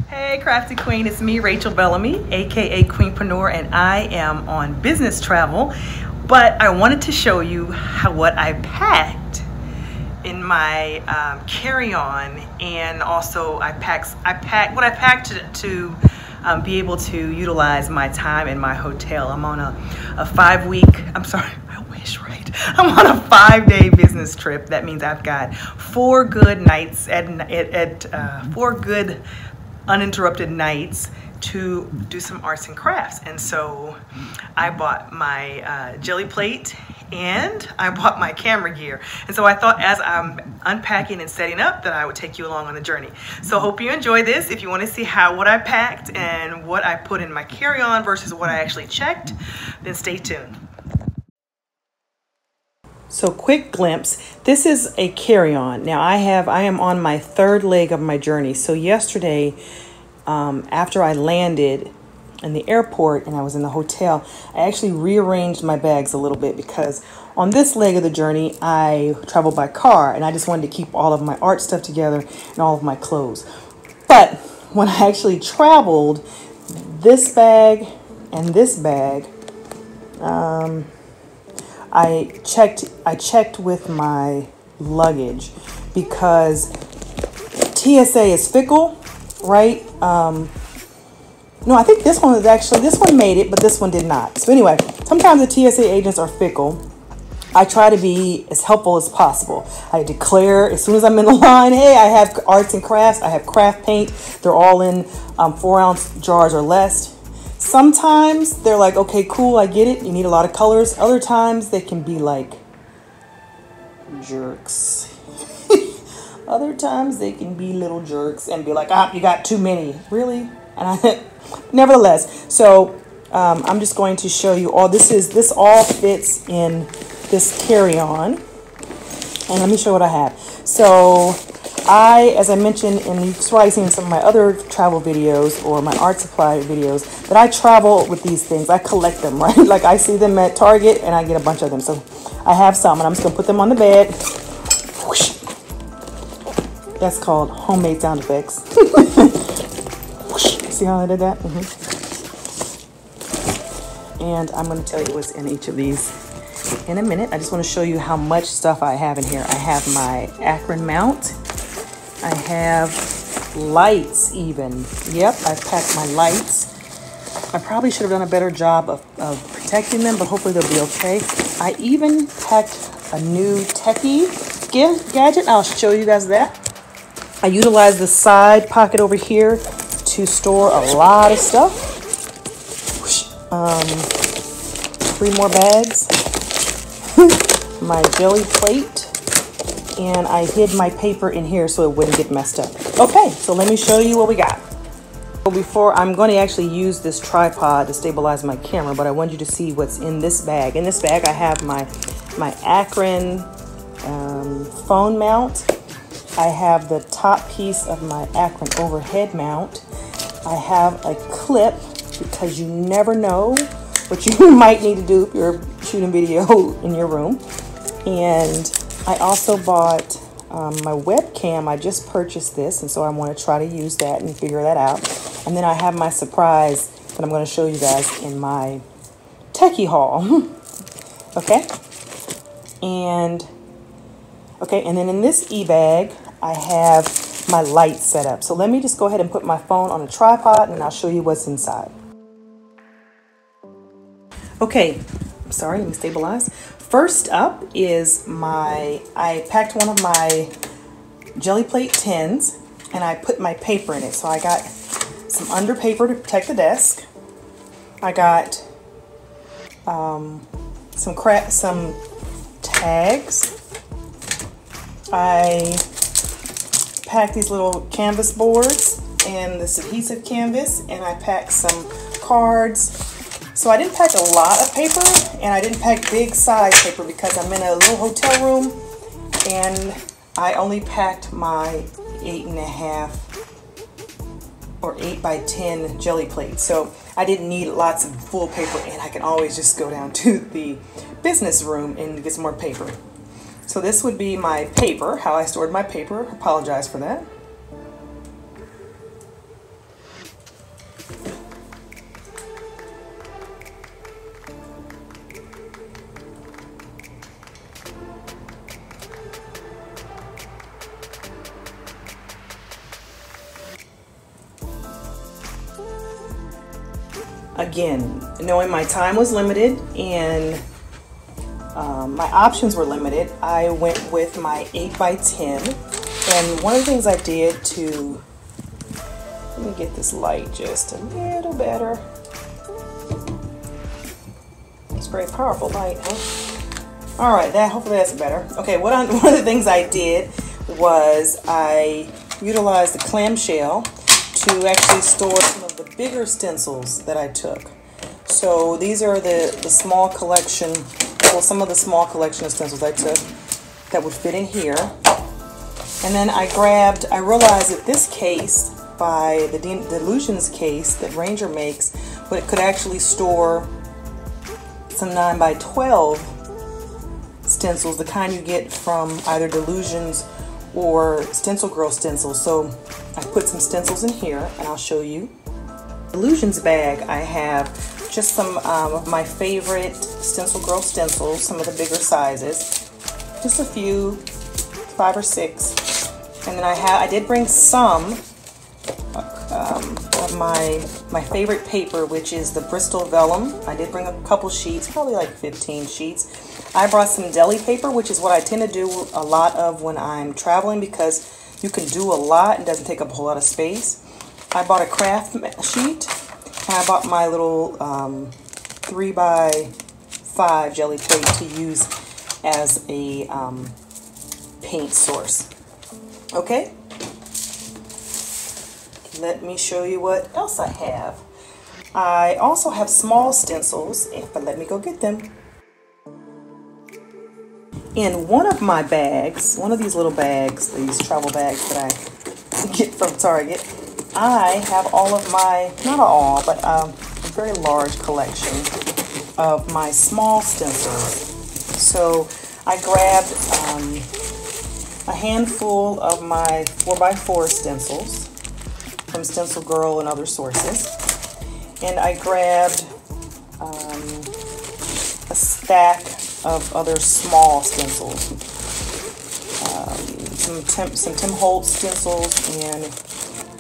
Hey Crafty Queen, it's me, Rachel Bellamy, aka Queenpreneur, and I am on business travel. But I wanted to show you what I packed in my carry-on, and also I packed to be able to utilize my time in my hotel. I'm on a 5-week. I'm sorry. I'm on a 5-day business trip. That means I've got 4 good nights at 4 good uninterrupted nights to do some arts and crafts. And so I bought my jelly plate and I bought my camera gear. And so I thought, as I'm unpacking and setting up, that I would take you along on the journey. So hope you enjoy this. If you want to see what I packed and what I put in my carry-on versus what I actually checked, then stay tuned. So quick glimpse, this is a carry-on. Now I am on my 3rd leg of my journey. So yesterday, after I landed in the airport and I was in the hotel, I actually rearranged my bags a little bit because on this leg of the journey, I traveled by car and I just wanted to keep all of my art stuff together and all of my clothes. But when I actually traveled, this bag and this bag, I checked with my luggage because TSA is fickle, right? No, I think this one made it, but this one did not. So anyway, sometimes the TSA agents are fickle. I try to be as helpful as possible. I declare as soon as I'm in the line, hey, I have arts and crafts, I have craft paint. They're all in 4-ounce jars or less. Sometimes they're like, okay, cool, I get it. You need a lot of colors. Other times they can be like jerks. Other times they can be little jerks and be like, you got too many. Really? And nevertheless, so I'm just going to show you all. This all fits in this carry-on. And let me show you what I have. So as I mentioned, and you've probably seen some of my other travel videos or my art supply videos, that I travel with these things. I collect them, right? Like I see them at Target and I get a bunch of them. So I have some and I'm just gonna put them on the bed. Whoosh. That's called homemade sound effects. Whoosh. See how I did that? And I'm gonna tell you what's in each of these in a minute. I just wanna show you how much stuff I have in here. I have my Akron mount. I have lights even. Yep, I've packed my lights. I probably should have done a better job of protecting them, but hopefully they'll be okay. I even packed a new techie gadget. I'll show you guys that. I utilize the side pocket over here to store a lot of stuff. 3 more bags. My jelly plate. And I hid my paper in here so it wouldn't get messed up. Okay, so let me show you what we got. I'm going to actually use this tripod to stabilize my camera, but I want you to see what's in this bag. In this bag, I have my Akron phone mount. I have the top piece of my Akron overhead mount. I have a clip because you never know what you might need to do if you're shooting video in your room. And I also bought my webcam. I just purchased this, and so I want to try to use that and figure that out. And then I have my surprise that I'm going to show you guys in my techie haul. Okay, and then in this e-bag, I have my light set up. So let me just go ahead and put my phone on a tripod, and I'll show you what's inside. Okay, I'm sorry, let me stabilize. First up is I packed one of my jelly plate tins and I put my paper in it. So I got some under paper to protect the desk. I got some tags. I packed these little canvas boards and this adhesive canvas, and I packed some cards. So I didn't pack a lot of paper, and I didn't pack big size paper because I'm in a little hotel room, and I only packed my 8.5 or 8 by 10 jelly plate. So I didn't need lots of full paper, and I can always just go down to the business room and get some more paper. So this would be my paper, how I stored my paper. Apologize for that. Again, knowing my time was limited and my options were limited, I went with my 8x10. And one of the things I did to, let me get this light just a little better. It's a very powerful light, huh? All right, hopefully that's better. Okay, one of the things I did was I utilized the clamshell to actually store some of the bigger stencils that I took. So these are the small collection, well, some of the small collection of stencils I took that would fit in here. And then I realized that this case by the Delusions case that Ranger makes, but it could actually store some 9x12 stencils, the kind you get from either Delusions or Stencil Girl stencils. So I put some stencils in here and I'll show you. Delusions bag, I have just some of my favorite Stencil Girl stencils, some of the bigger sizes, just a few, 5 or 6. And then I did bring some of my favorite paper, which is the Bristol Vellum. I did bring a couple sheets, probably like 15 sheets. I brought some deli paper, which is what I tend to do a lot of when I'm traveling, because you can do a lot and doesn't take up a whole lot of space. I bought a craft sheet, and I bought my little 3x5 jelly plate to use as a paint source. Okay, let me show you what else I have. I also have small stencils, but let me go get them. In one of my bags, one of these little bags, these travel bags that I get from Target, I have all of my, not all, but a very large collection of my small stencils. So I grabbed a handful of my 4x4 stencils from Stencil Girl and other sources, and I grabbed a stack of other small stencils, some Tim Holtz stencils, and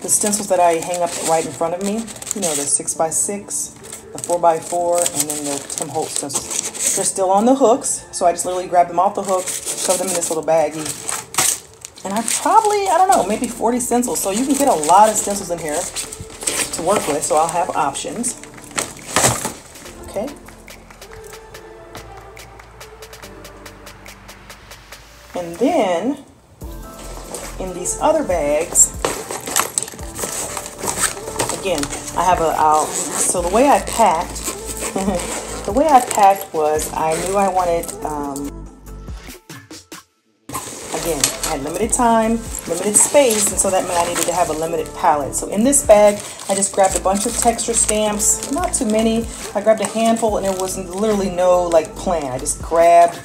the stencils that I hang up right in front of me, you know, the 6x6, the 4x4, and then the Tim Holtz stencils. They're still on the hooks, so I just literally grabbed them off the hook, shoved them in this little baggie, and I don't know, maybe 40 stencils. So you can get a lot of stencils in here to work with, so I'll have options. Okay. And then in these other bags, again, I have so the way I packed, was I knew I wanted, again, I had limited time, limited space, and so that meant I needed to have a limited palette. So in this bag, I just grabbed a bunch of texture stamps, not too many. I grabbed a handful, and there was literally no like plan. I just grabbed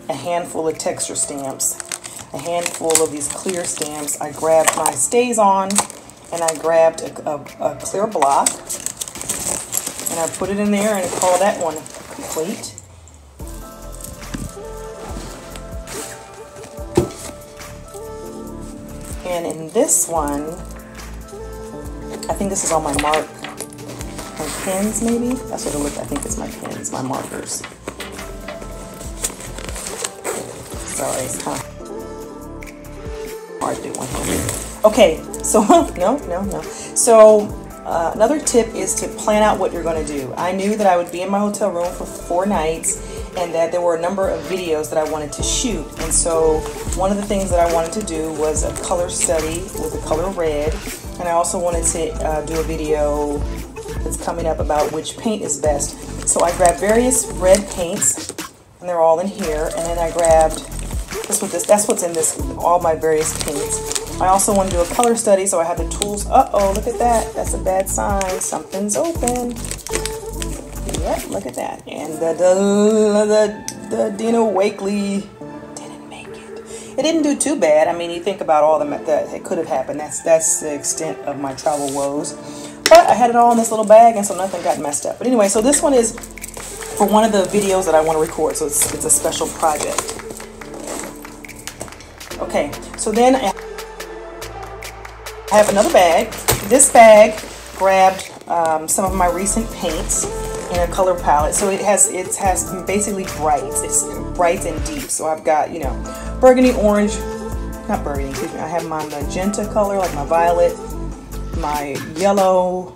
a handful of texture stamps, a handful of these clear stamps. I grabbed my Stays On, and I grabbed a clear block, and I put it in there and call that one complete. And in this one, I think this is all my pens, maybe? That's what it looks like. I think it's my pens, my markers. Sorry, it's kind of hard to do one hand. Okay, so, no. So, another tip is to plan out what you're going to do. I knew that I would be in my hotel room for 4 nights, and that there were a number of videos that I wanted to shoot. And so one of the things that I wanted to do was a color study with the color red, and I also wanted to do a video that's coming up about which paint is best. So I grabbed various red paints, and they're all in here, and then I grabbed that's what's in this, all my various paints. I also want to do a color study, so I have the tools. Uh-oh, look at that. That's a bad sign. Something's open. Yep, look at that. And the Dina Wakley didn't make it. It didn't do too bad. I mean, you think about all that it could have happened. That's the extent of my travel woes. But I had it all in this little bag, and so nothing got messed up. But anyway, so this one is for one of the videos that I want to record, so it's a special project. Okay, so then I have another bag. This bag grabbed some of my recent paints in a color palette. So it has basically brights. It's bright and deep. So I've got, you know, burgundy, orange, not burgundy, excuse me. I have my magenta color, like my violet, my yellow,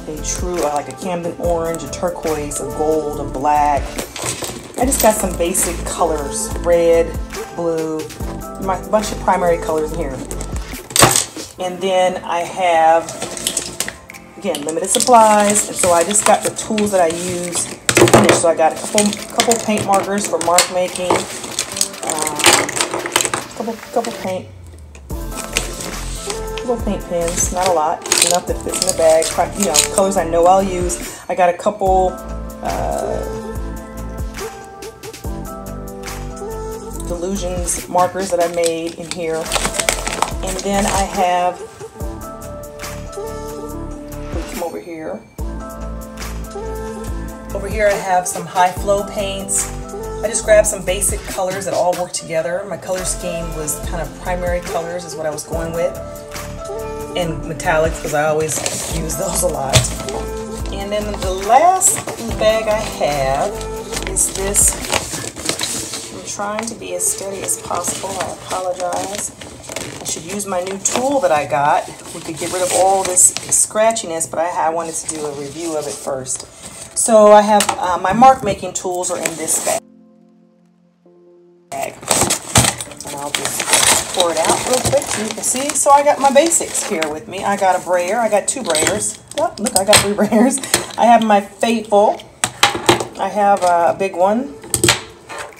a true, like a Camden orange, a turquoise, a gold, a black. I just got some basic colors, red, blue, my bunch of primary colors in here. And then I have, again, limited supplies, and so I just got the tools that I use to finish. So I got a couple paint markers for mark making, couple paint pens, not a lot, enough that fits in the bag. You know, colors I know I'll use. I got a couple Illusions markers that I made in here, and then I have, come over here. Over here I have some high flow paints. I just grabbed some basic colors that all work together. My color scheme was kind of primary colors is what I was going with, and metallics because I always use those a lot. And then the last bag I have is this. I'm trying to be as steady as possible. I apologize. I should use my new tool that I got. We could get rid of all this scratchiness, but I wanted to do a review of it first. So I have my mark making tools are in this bag. And I'll just pour it out real quick so you can see. So I got my basics here with me. I got a brayer. I got 2 brayers. Oh, look, I got 3 brayers. I have my Fateful. I have a big one.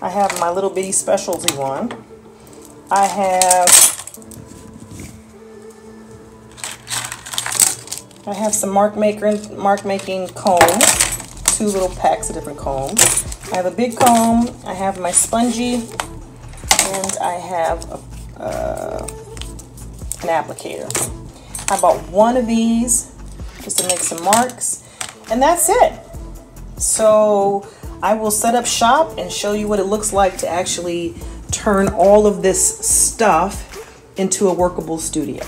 I have my little bitty specialty one. I have some mark making combs. 2 little packs of different combs. I have a big comb. I have my spongy, and I have an applicator. I bought 1 of these just to make some marks, and that's it. So I will set up shop and show you what it looks like to actually turn all of this stuff into a workable studio.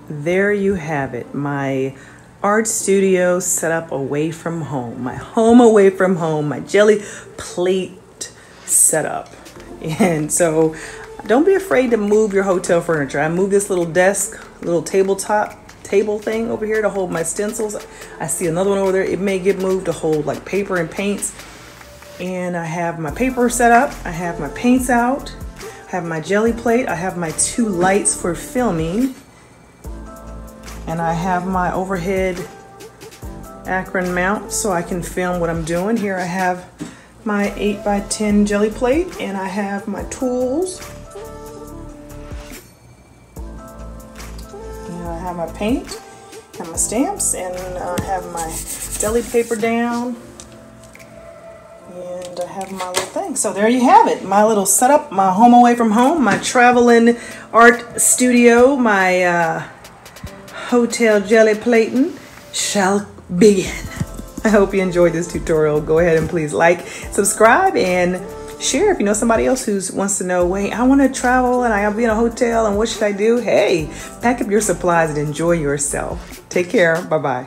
There you have it, my art studio set up away from home, my home away from home, my Gelli plate setup. And so don't be afraid to move your hotel furniture. I moved this little desk, little table thing over here to hold my stencils. I see another one over there. It may get moved to hold like paper and paints. And I have my paper set up. I have my paints out. I have my Gelli plate. I have my 2 lights for filming. And I have my overhead Akron mount so I can film what I'm doing. Here I have my 8x10 Gelli plate, and I have my tools. And I have my paint and my stamps, and I have my deli paper down. And I have my little thing. So there you have it, my little setup, my home away from home, my traveling art studio, my hotel Gelli plating shall begin. I hope you enjoyed this tutorial. Go ahead and please like, subscribe, and share if you know somebody else who wants to know, wait, I want to travel and I'll be in a hotel and what should I do? Hey, pack up your supplies and enjoy yourself. Take care. Bye-bye.